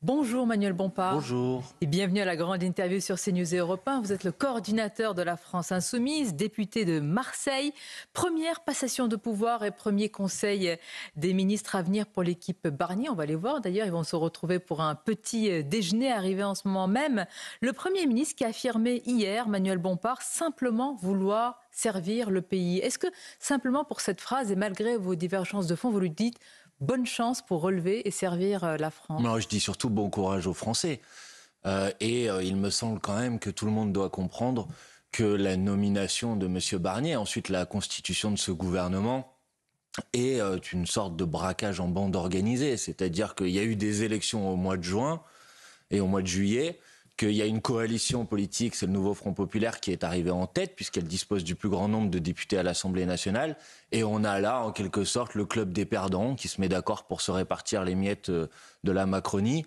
Bonjour Manuel Bompard. Bonjour. Et bienvenue à la grande interview sur CNews et Europe 1. Vous êtes le coordinateur de la France Insoumise, député de Marseille. Première passation de pouvoir et premier conseil des ministres à venir pour l'équipe Barnier. On va les voir d'ailleurs, ils vont se retrouver pour un petit déjeuner arrivé en ce moment même. Le Premier ministre qui a affirmé hier, Manuel Bompard, simplement vouloir servir le pays. Est-ce que simplement pour cette phrase et malgré vos divergences de fond, vous lui dites bonne chance pour relever et servir la France? Non, je dis surtout bon courage aux Français. Il me semble quand même que tout le monde doit comprendre que la nomination de M. Barnier, ensuite la constitution de ce gouvernement, est une sorte de braquage en bande organisée. C'est-à-dire qu'il y a eu des élections au mois de juin et au mois de juillet, qu'il y a une coalition politique, c'est le Nouveau Front Populaire qui est arrivé en tête, puisqu'elle dispose du plus grand nombre de députés à l'Assemblée nationale. Et on a là, en quelque sorte, le club des perdants qui se met d'accord pour se répartir les miettes de la Macronie.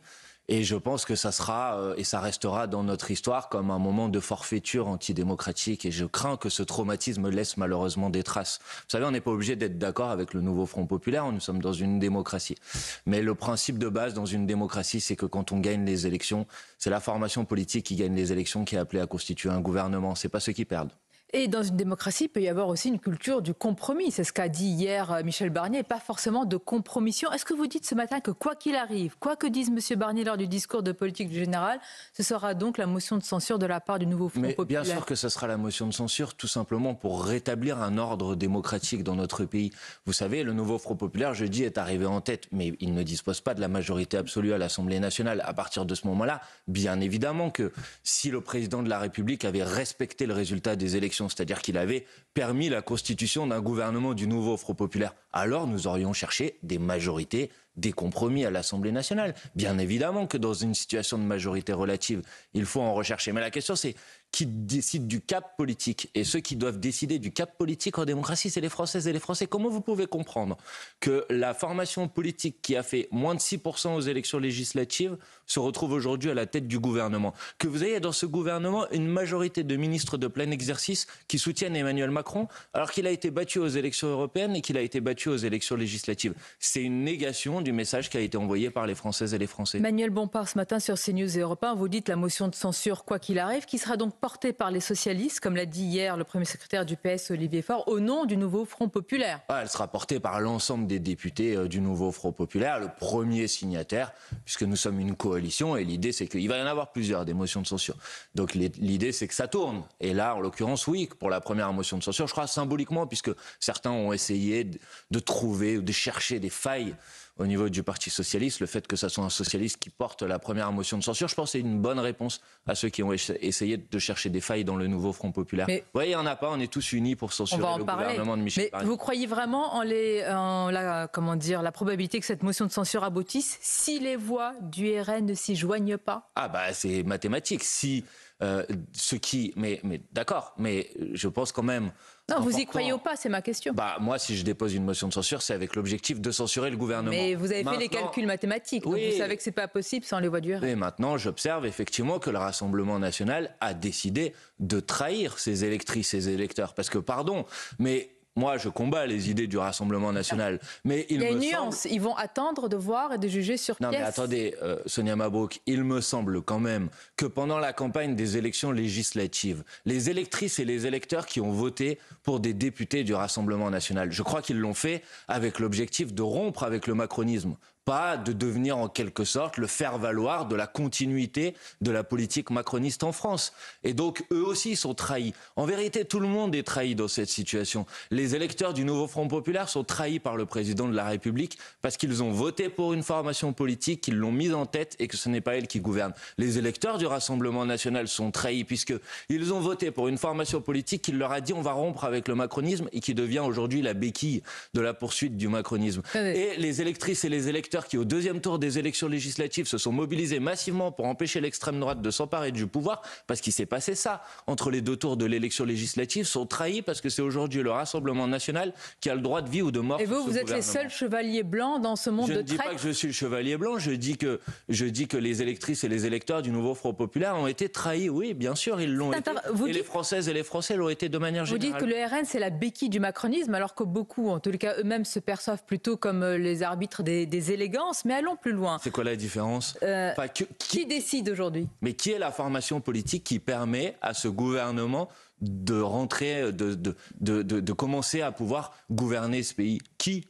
Et je pense que ça sera, et ça restera dans notre histoire comme un moment de forfaiture antidémocratique. Et je crains que ce traumatisme laisse malheureusement des traces. Vous savez, on n'est pas obligé d'être d'accord avec le Nouveau Front Populaire, nous sommes dans une démocratie. Mais le principe de base dans une démocratie, c'est que quand on gagne les élections, c'est la formation politique qui gagne les élections qui est appelée à constituer un gouvernement. C'est pas ceux qui perdent. Et dans une démocratie, il peut y avoir aussi une culture du compromis. C'est ce qu'a dit hier Michel Barnier, et pas forcément de compromission. Est-ce que vous dites ce matin que quoi qu'il arrive, quoi que dise M. Barnier lors du discours de politique générale, ce sera donc la motion de censure de la part du Nouveau Front Populaire? Bien sûr que ce sera la motion de censure, tout simplement pour rétablir un ordre démocratique dans notre pays. Vous savez, le Nouveau Front Populaire, jeudi, est arrivé en tête, mais il ne dispose pas de la majorité absolue à l'Assemblée nationale. À partir de ce moment-là, bien évidemment que si le président de la République avait respecté le résultat des élections, c'est-à-dire qu'il avait permis la constitution d'un gouvernement du Nouveau Front Populaire, alors nous aurions cherché des majorités, des compromis à l'Assemblée nationale. Bien évidemment que dans une situation de majorité relative, il faut en rechercher. Mais la question, c'est qui décide du cap politique? Et ceux qui doivent décider du cap politique en démocratie, c'est les Françaises et les Français. Comment vous pouvez comprendre que la formation politique qui a fait moins de 6% aux élections législatives se retrouve aujourd'hui à la tête du gouvernement? Que vous ayez dans ce gouvernement une majorité de ministres de plein exercice qui soutiennent Emmanuel Macron alors qu'il a été battu aux élections européennes et qu'il a été battu aux élections législatives. C'est une négation du message qui a été envoyé par les Françaises et les Français. Manuel Bompard, ce matin sur CNews et Europe 1, vous dites la motion de censure, quoi qu'il arrive, qui sera donc portée par les socialistes, comme l'a dit hier le premier secrétaire du PS, Olivier Faure, au nom du Nouveau Front Populaire. Elle sera portée par l'ensemble des députés du Nouveau Front Populaire, le premier signataire, puisque nous sommes une coalition, et l'idée c'est qu'il va y en avoir plusieurs, des motions de censure. Donc l'idée c'est que ça tourne. Et là, en l'occurrence, oui, pour la première motion de censure, je crois symboliquement, puisque certains ont essayé de trouver, de chercher des failles au niveau du Parti socialiste, le fait que ce soit un socialiste qui porte la première motion de censure, je pense que c'est une bonne réponse à ceux qui ont essayé de chercher des failles dans le Nouveau Front Populaire. Vous voyez, il n'y en a pas, on est tous unis pour censurer le gouvernement de Michel Barnier. Mais vous croyez vraiment en la probabilité que cette motion de censure aboutisse si les voix du RN ne s'y joignent pas? Ah bah c'est mathématique. Si mais d'accord, mais je pense quand même... Non, vous y croyez ou pas, c'est ma question. Moi, si je dépose une motion de censure, c'est avec l'objectif de censurer le gouvernement. Mais vous avez fait les calculs mathématiques, donc vous savez que c'est pas possible sans les voix du RN. Et maintenant, j'observe effectivement que le Rassemblement national a décidé de trahir ses électrices et ses électeurs. Parce que, pardon, mais... Moi, je combats les idées du Rassemblement national, mais il y a une nuance. Ils vont attendre de voir et de juger sur pièce. Non, mais attendez, Sonia Mabrouk, il me semble quand même que pendant la campagne des élections législatives, les électrices et les électeurs qui ont voté pour des députés du Rassemblement national, je crois qu'ils l'ont fait avec l'objectif de rompre avec le macronisme, pas de devenir en quelque sorte le faire-valoir de la continuité de la politique macroniste en France. Et donc, eux aussi sont trahis. En vérité, tout le monde est trahi dans cette situation. Les électeurs du Nouveau Front Populaire sont trahis par le président de la République parce qu'ils ont voté pour une formation politique, qu'ils l'ont mise en tête et que ce n'est pas elle qui gouverne. Les électeurs du Rassemblement national sont trahis puisqu'ils ont voté pour une formation politique qui leur a dit on va rompre avec le macronisme et qui devient aujourd'hui la béquille de la poursuite du macronisme. Et les électrices et les électeurs qui, au deuxième tour des élections législatives, se sont mobilisés massivement pour empêcher l'extrême droite de s'emparer du pouvoir, parce qu'il s'est passé ça entre les deux tours de l'élection législative, sont trahis parce que c'est aujourd'hui le Rassemblement Rassemblement national qui a le droit de vie ou de mort. Et vous, vous êtes les seuls chevaliers blancs dans ce monde de traître. Je ne dis pas que je suis le chevalier blanc, je dis que les électrices et les électeurs du nouveau Front populaire ont été trahis. Oui, bien sûr, ils l'ont été. Les Françaises et les Français l'ont été de manière générale. Vous dites que le RN, c'est la béquille du macronisme, alors que beaucoup, en tous les cas, eux-mêmes se perçoivent plutôt comme les arbitres des élégances. Mais allons plus loin. C'est quoi la différence Qui décide aujourd'hui? Mais qui est la formation politique qui permet à ce gouvernement de rentrer, de commencer à pouvoir gouverner ce pays? Qui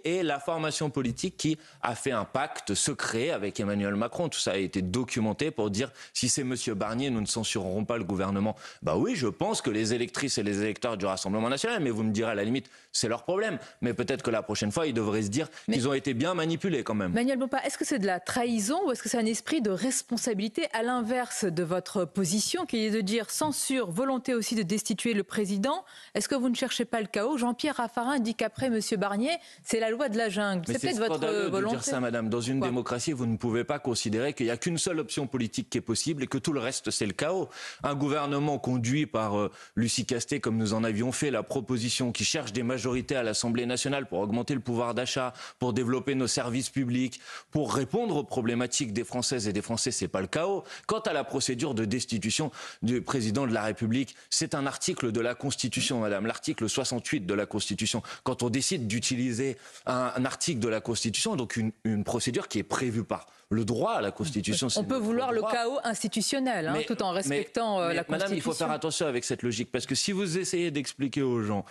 est la formation politique qui a fait un pacte secret avec Emmanuel Macron? Tout ça a été documenté pour dire si c'est Monsieur Barnier, nous ne censurerons pas le gouvernement. Bah oui, je pense que les électrices et les électeurs du Rassemblement national, mais vous me direz à la limite, c'est leur problème. Mais peut-être que la prochaine fois, ils devraient se dire qu'ils ont été bien manipulés quand même. Manuel Bompard, est-ce que c'est de la trahison ou est-ce que c'est un esprit de responsabilité à l'inverse de votre position qui est de dire censure, volonté aussi de destituer le président? Est-ce que vous ne cherchez pas le chaos? Jean-Pierre Raffarin dit qu'après M. Barnier, c'est la loi de la jungle. C'est peut-être votre volonté de dire ça, madame. Dans une démocratie, vous ne pouvez pas considérer qu'il n'y a qu'une seule option politique qui est possible et que tout le reste, c'est le chaos. Un gouvernement conduit par Lucie Castet, comme nous en avions fait la proposition, qui cherche des majorités à l'Assemblée nationale pour augmenter le pouvoir d'achat, pour développer nos services publics, pour répondre aux problématiques des Françaises et des Français, c'est pas le chaos. Quant à la procédure de destitution du président de la République, c'est un article de la Constitution, madame, l'article 68 de la Constitution. Quand on décide d'utiliser un article de la Constitution, donc une procédure qui est prévue par le droit à la Constitution. On peut vouloir le chaos institutionnel, tout en respectant la Constitution. Madame, il faut faire attention avec cette logique, parce que si vous essayez d'expliquer aux gens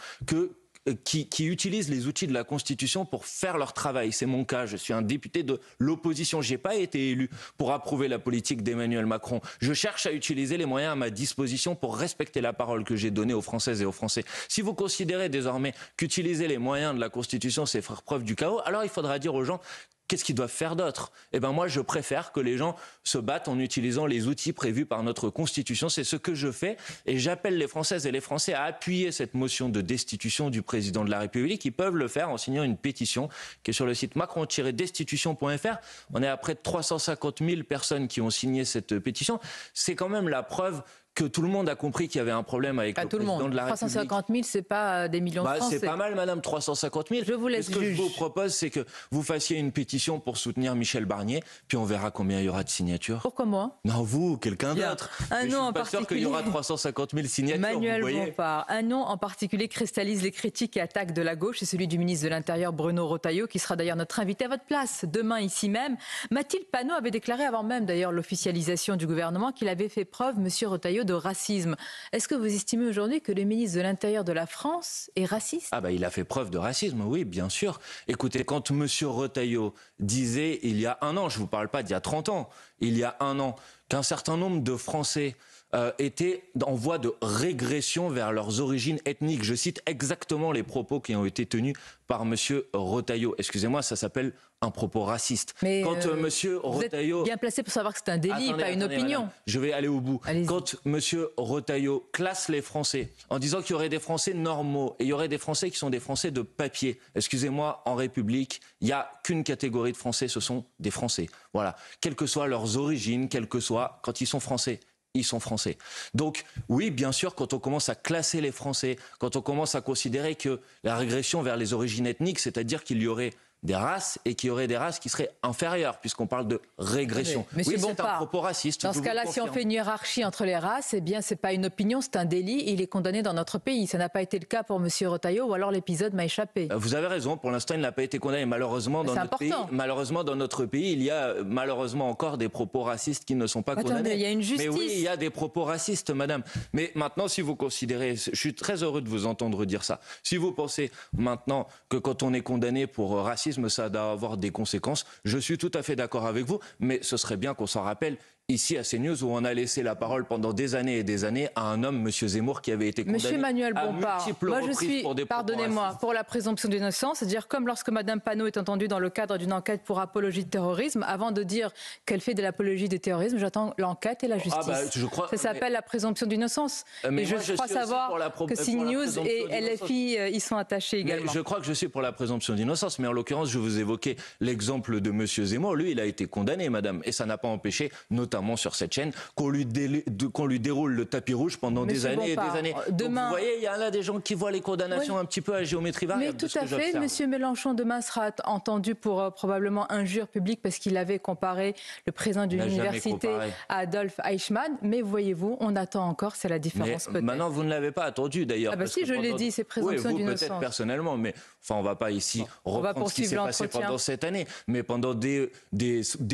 qui utilisent les outils de la Constitution pour faire leur travail. C'est mon cas, je suis un député de l'opposition. J'ai pas été élu pour approuver la politique d'Emmanuel Macron. Je cherche à utiliser les moyens à ma disposition pour respecter la parole que j'ai donnée aux Françaises et aux Français. Si vous considérez désormais qu'utiliser les moyens de la Constitution, c'est faire preuve du chaos, alors il faudra dire aux gens qu'est-ce qu'ils doivent faire d'autre? Eh bien moi, je préfère que les gens se battent en utilisant les outils prévus par notre Constitution. C'est ce que je fais et j'appelle les Françaises et les Français à appuyer cette motion de destitution du président de la République. Ils peuvent le faire en signant une pétition qui est sur le site macron-destitution.fr. On est à près de 350 000 personnes qui ont signé cette pétition. C'est quand même la preuve que tout le monde a compris qu'il y avait un problème avec le président de la République. 350 000, c'est pas des millions de Français. C'est pas mal, madame, 350 000. Je vous laisse juger. Ce que je vous propose, c'est que vous fassiez une pétition pour soutenir Michel Barnier, puis on verra combien il y aura de signatures. Pourquoi moi? Non, vous, quelqu'un d'autre. Un nom en particulier. Je suis pas sûr qu'il y aura 350 000 signatures. Manuel Bompard, un nom en particulier cristallise les critiques et attaques de la gauche, c'est celui du ministre de l'Intérieur Bruno Retailleau, qui sera d'ailleurs notre invité à votre place demain ici même. Mathilde Panot avait déclaré avant même d'ailleurs l'officialisation du gouvernement qu'il avait fait preuve, monsieur Retailleau, de racisme. Est-ce que vous estimez aujourd'hui que le ministre de l'Intérieur de la France est raciste? Ah il a fait preuve de racisme, oui, bien sûr. Écoutez, quand M. Retailleau disait il y a un an, je ne vous parle pas d'il y a 30 ans, il y a un an, qu'un certain nombre de Français étaient en voie de régression vers leurs origines ethniques. Je cite exactement les propos qui ont été tenus par M. Retailleau. Excusez-moi, ça s'appelle un propos raciste. Mais quand M. Retailleau... Vous êtes bien placé pour savoir que c'est un délit, pas une opinion. Madame, je vais aller au bout. Quand M. Retailleau classe les Français en disant qu'il y aurait des Français normaux et il y aurait des Français qui sont des Français de papier. Excusez-moi, en République, il n'y a qu'une catégorie de Français, ce sont des Français. Voilà. Quelles que soient leurs origines, quelles que soient, quand ils sont Français, ils sont français. Donc oui, bien sûr, quand on commence à classer les Français, quand on commence à considérer que la régression vers les origines ethniques, c'est-à-dire qu'il y aurait des races et qu'il y aurait des races qui seraient inférieures, puisqu'on parle de régression. Oui, c'est un propos raciste. Dans ce cas-là, si on fait une hiérarchie entre les races, eh bien, c'est pas une opinion, c'est un délit et il est condamné dans notre pays. Ça n'a pas été le cas pour M. Retailleau ou alors l'épisode m'a échappé. Vous avez raison, pour l'instant, il n'a pas été condamné. Malheureusement, dans notre pays, il y a malheureusement encore des propos racistes qui ne sont pas condamnés. Il y a une justice. Mais oui, il y a des propos racistes, madame. Mais maintenant, si vous considérez, je suis très heureux de vous entendre dire ça. Si vous pensez maintenant que quand on est condamné pour racisme, ça doit avoir des conséquences. Je suis tout à fait d'accord avec vous, mais ce serait bien qu'on s'en rappelle ici à CNews où on a laissé la parole pendant des années et des années à un homme, M. Zemmour, qui avait été condamné Monsieur Manuel Bompard, à multiples reprises pour des propos pardonnez-moi, pour la présomption d'innocence, c'est-à-dire comme lorsque Mme Panot est entendue dans le cadre d'une enquête pour apologie de terrorisme, avant de dire qu'elle fait de l'apologie de terrorisme, j'attends l'enquête et la justice. Ça s'appelle la présomption d'innocence. Et je crois savoir que CNews et LFI y sont attachés également. Mais je crois que je suis pour la présomption d'innocence, mais en l'occurrence, je vous évoquais l'exemple de M. Zemmour. Lui, il a été condamné, madame, et ça n'a pas empêché, notamment régulièrement sur cette chaîne, qu'on lui déroule le tapis rouge pendant des années et des années. Demain... Donc, vous voyez, il y a là des gens qui voient les condamnations un petit peu à géométrie variable. Mais tout à fait, M. Mélenchon demain sera entendu pour probablement injure publique parce qu'il avait comparé le président d'une université à Adolf Eichmann. Mais voyez-vous, on attend encore, c'est la différence peut-être. Maintenant, vous ne l'avez pas attendu d'ailleurs. Ah bah si, je l'ai dit, c'est présomption d'innocence. Peut-être personnellement, mais enfin, on ne va pas ici reprendre ce qui s'est passé pendant cette année. Mais pendant des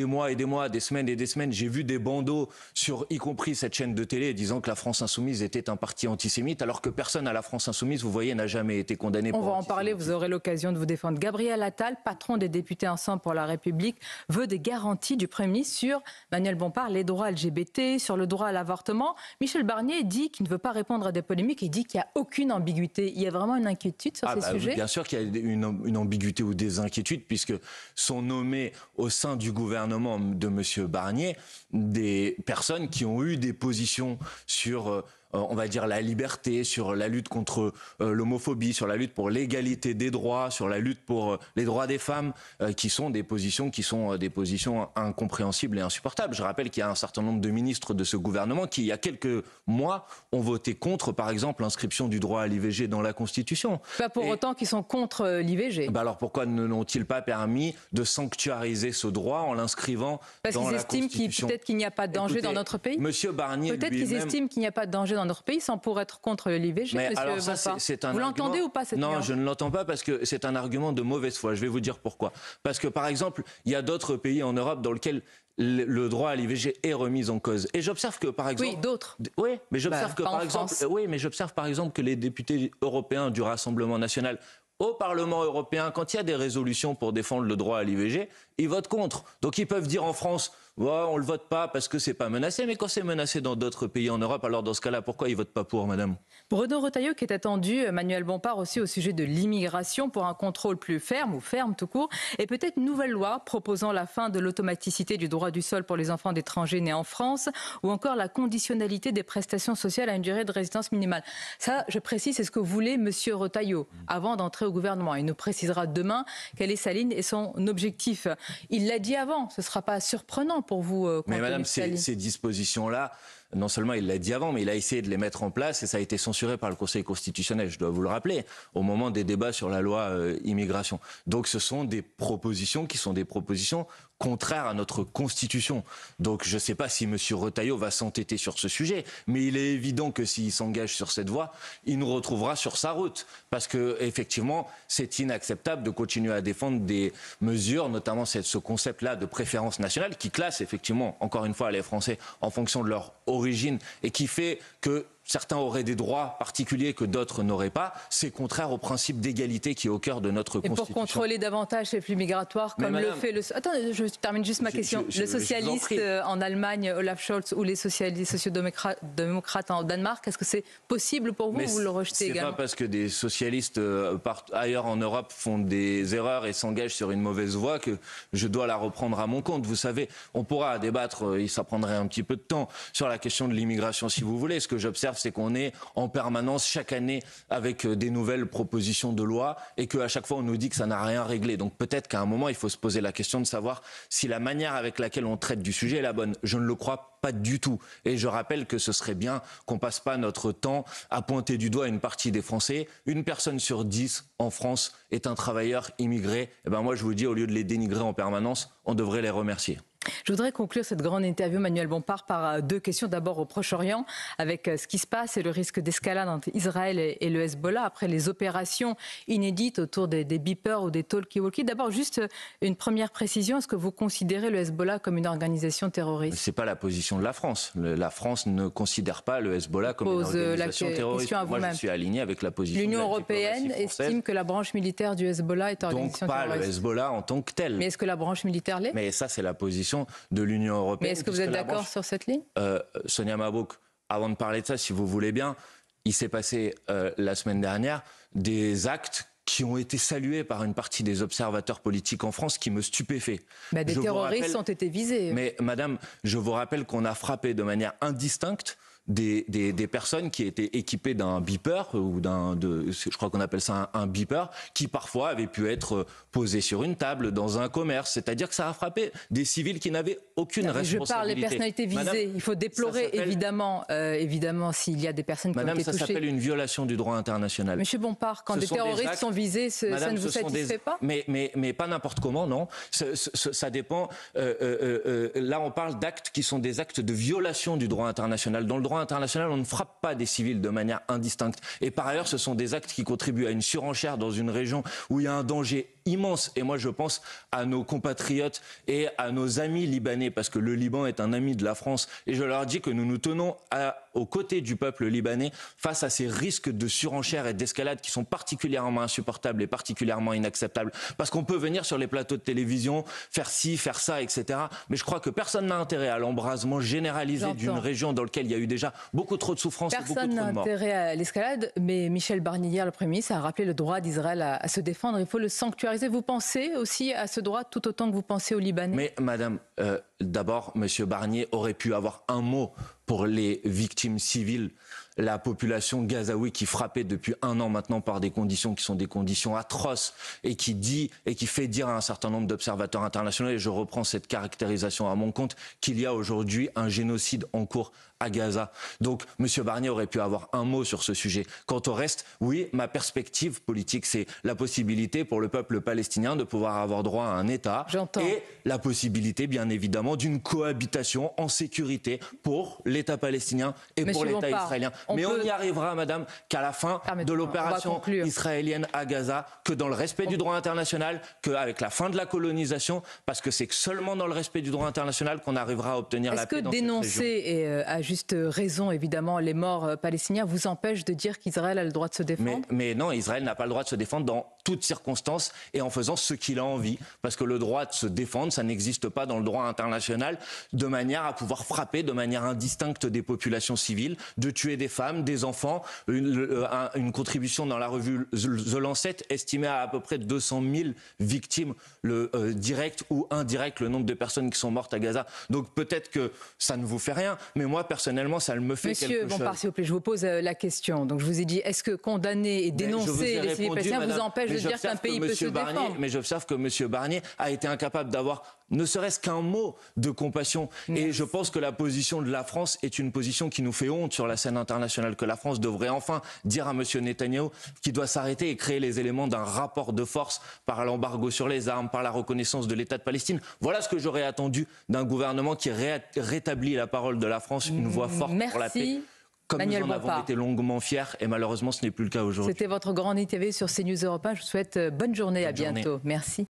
mois et des mois, des semaines et des semaines, j'ai vu des bandeaux sur, y compris cette chaîne de télé, disant que la France Insoumise était un parti antisémite, alors que personne à la France Insoumise, vous voyez, n'a jamais été condamné pour antisémitisme. On va en parler, vous aurez l'occasion de vous défendre. Gabriel Attal, patron des députés Ensemble pour la République, veut des garanties du Premier ministre sur Manuel Bompard, les droits LGBT, sur le droit à l'avortement. Michel Barnier dit qu'il ne veut pas répondre à des polémiques et dit qu'il n'y a aucune ambiguïté. Il y a vraiment une inquiétude sur ces sujets? Bien sûr qu'il y a une ambiguïté ou des inquiétudes, puisque sont nommés au sein du gouvernement de M. Barnier des personnes qui ont eu des positions sur... on va dire la liberté, sur la lutte contre l'homophobie, sur la lutte pour l'égalité des droits, sur la lutte pour les droits des femmes, qui sont des positions incompréhensibles et insupportables. Je rappelle qu'il y a un certain nombre de ministres de ce gouvernement qui, il y a quelques mois, ont voté contre, par exemple, l'inscription du droit à l'IVG dans la Constitution. Pas pour autant qu'ils sont contre l'IVG. Alors pourquoi ne l'ont-ils pas permis de sanctuariser ce droit en l'inscrivant dans la Constitution? Parce qu'ils estiment peut-être qu'il n'y a pas de danger dans notre pays. Monsieur Barnier peut-être qu'ils estiment qu'il n'y a pas de danger dans notre pays sans pour être contre l'IVG, mais monsieur alors ça, Vous l'entendez ou pas cette nuance? Non, je ne l'entends pas parce que c'est un argument de mauvaise foi. Je vais vous dire pourquoi. Parce que par exemple, il y a d'autres pays en Europe dans lesquels le droit à l'IVG est remis en cause. Et j'observe que par exemple... Oui, d'autres. Oui, mais j'observe j'observe par exemple que les députés européens du Rassemblement national au Parlement européen, quand il y a des résolutions pour défendre le droit à l'IVG, ils votent contre. Donc ils peuvent dire en France, on ne le vote pas parce que c'est pas menacé, mais quand c'est menacé dans d'autres pays en Europe, alors dans ce cas-là, pourquoi ils votent pas pour, madame? Bruno Retailleau qui est attendu, Manuel Bompard aussi au sujet de l'immigration pour un contrôle plus ferme ou ferme tout court, et peut-être une nouvelle loi proposant la fin de l'automaticité du droit du sol pour les enfants d'étrangers nés en France, ou encore la conditionnalité des prestations sociales à une durée de résidence minimale. Ça, je précise, c'est ce que voulait monsieur Retailleau avant d'entrer au gouvernement. Il nous précisera demain quelle est sa ligne et son objectif. Il l'a dit avant, ce ne sera pas surprenant pour vous. Mais madame, ces dispositions-là, non seulement il l'a dit avant, mais il a essayé de les mettre en place et ça a été censuré par le Conseil constitutionnel, je dois vous le rappeler, au moment des débats sur la loi immigration. Donc ce sont des propositions qui sont des propositions contraires à notre Constitution. Donc je ne sais pas si M. Retailleau va s'entêter sur ce sujet, mais il est évident que s'il s'engage sur cette voie, il nous retrouvera sur sa route. Parce que effectivement, c'est inacceptable de continuer à défendre des mesures, notamment ce concept-là de préférence nationale, qui classe effectivement, encore une fois, les Français en fonction de leur origine et qui fait que certains auraient des droits particuliers que d'autres n'auraient pas. C'est contraire au principe d'égalité qui est au cœur de notre Constitution. Et pour contrôler davantage les flux migratoires, comme le fait le... Attends, je termine juste ma question. Le socialiste en Allemagne, Olaf Scholz, ou les sociodémocrates en Danemark, est-ce que c'est possible pour vous ou vous le rejetez également? C'est pas parce que des socialistes ailleurs en Europe font des erreurs et s'engagent sur une mauvaise voie que je dois la reprendre à mon compte. Vous savez, on pourra débattre, ça prendrait un petit peu de temps, sur la question de l'immigration si vous voulez. Ce que j'observe, c'est qu'on est en permanence chaque année avec des nouvelles propositions de loi et qu'à chaque fois on nous dit que ça n'a rien réglé. Donc peut-être qu'à un moment il faut se poser la question de savoir si la manière avec laquelle on traite du sujet est la bonne. Je ne le crois pas du tout. Et je rappelle que ce serait bien qu'on passe pas notre temps à pointer du doigt une partie des Français. Une personne sur 10 en France est un travailleur immigré. Et ben moi je vous dis, au lieu de les dénigrer en permanence, on devrait les remercier. Je voudrais conclure cette grande interview, Manuel Bompard, par deux questions. D'abord au Proche-Orient, avec ce qui se passe et le risque d'escalade entre Israël et le Hezbollah, après les opérations inédites autour des beepers ou des talkie-walkie. D'abord, juste une première précision. Est-ce que vous considérez le Hezbollah comme une organisation terroriste? Ce n'est pas la position de la France. La France ne considère pas le Hezbollah comme une organisation terroriste. Moi, je suis aligné avec la position de l'Union européenne estime que la branche militaire du Hezbollah est une organisation terroriste. Donc pas le Hezbollah en tant que tel. Mais est-ce que la branche militaire l'est? Mais ça, c'est la position de l'Union européenne. Mais est-ce que vous êtes d'accord sur cette ligne? Sonia Mabrouk, avant de parler de ça, si vous voulez bien, il s'est passé la semaine dernière des actes qui ont été salués par une partie des observateurs politiques en France qui me stupéfait. Des terroristes ont été visés. Mais madame, je vous rappelle qu'on a frappé de manière indistincte des personnes qui étaient équipées d'un beeper, ou je crois qu'on appelle ça un beeper, qui parfois avaient pu être posés sur une table dans un commerce. C'est-à-dire que ça a frappé des civils qui n'avaient aucune responsabilité. Je parle des personnalités visées. Madame, il faut déplorer évidemment s'il y a des personnes qui ont été touchées. Madame, ça s'appelle une violation du droit international. Monsieur Bompard, quand des terroristes sont visés, ça ne vous satisfait pas? Mais pas n'importe comment, non. Ça dépend. Là, on parle d'actes qui sont des actes de violation du droit international. Dans le droit international, on ne frappe pas des civils de manière indistincte. Et par ailleurs, ce sont des actes qui contribuent à une surenchère dans une région où il y a un danger immense. Et moi, je pense à nos compatriotes et à nos amis libanais, parce que le Liban est un ami de la France. Et je leur dis que nous nous tenons aux côtés du peuple libanais face à ces risques de surenchère et d'escalade qui sont particulièrement insupportables et particulièrement inacceptables. Parce qu'on peut venir sur les plateaux de télévision, faire ci, faire ça, etc. Mais je crois que personne n'a intérêt à l'embrasement généralisé d'une région dans laquelle il y a eu déjà beaucoup trop de souffrance et beaucoup trop de morts. Personne n'a intérêt à l'escalade, mais Michel Barnier, hier, le Premier ministre, a rappelé le droit d'Israël à se défendre. Il faut le sanctuariser. Vous pensez aussi à ce droit tout autant que vous pensez aux Libanais? Mais madame, d'abord, M. Barnier aurait pu avoir un mot pour les victimes civiles, la population gazaoui qui frappée depuis 1 an maintenant par des conditions qui sont des conditions atroces et qui fait dire à un certain nombre d'observateurs internationaux, et je reprends cette caractérisation à mon compte, qu'il y a aujourd'hui un génocide en cours à Gaza. Donc, M. Barnier aurait pu avoir un mot sur ce sujet. Quant au reste, oui, ma perspective politique, c'est la possibilité pour le peuple palestinien de pouvoir avoir droit à un État et la possibilité, bien évidemment, d'une cohabitation en sécurité pour l'État palestinien et pour l'État israélien. Mais on n'y arrivera, madame, qu'à la fin de l'opération israélienne à Gaza, que dans le respect du droit international, qu'avec la fin de la colonisation, parce que c'est seulement dans le respect du droit international qu'on arrivera à obtenir la paix dans cette région. Est-ce que dénoncer à juste raison, évidemment, les morts palestiniens vous empêche de dire qu'Israël a le droit de se défendre? Mais non, Israël n'a pas le droit de se défendre dans toutes circonstances et en faisant ce qu'il a envie. Parce que le droit de se défendre, ça n'existe pas dans le droit international, de manière à pouvoir frapper de manière indistincte des populations civiles, de tuer des femmes, des enfants. Une contribution dans la revue The Lancet estimait à peu près 200 000 victimes directes ou indirectes, le nombre de personnes qui sont mortes à Gaza. Donc peut-être que ça ne vous fait rien, mais moi personnellement ça me fait quelque chose. Monsieur Bompard, s'il vous plaît, je vous pose la question. Donc je vous ai dit, est-ce que condamner et dénoncer les civils palestiniens vous empêche de dire qu'un pays peut se défendre? Mais j'observe que M. Barnier a été incapable d'avoir ne serait-ce qu'un mot de compassion. Et je pense que la position de la France est une position qui nous fait honte sur la scène internationale, que la France devrait enfin dire à M. Netanyahou qu'il doit s'arrêter et créer les éléments d'un rapport de force par l'embargo sur les armes, par la reconnaissance de l'État de Palestine. Voilà ce que j'aurais attendu d'un gouvernement qui rétablit la parole de la France, une voix forte pour la paix. Comme nous en avons été longuement fiers, et malheureusement ce n'est plus le cas aujourd'hui. C'était votre grande interview sur CNews Europe 1. Je vous souhaite bonne journée, à bientôt. Merci.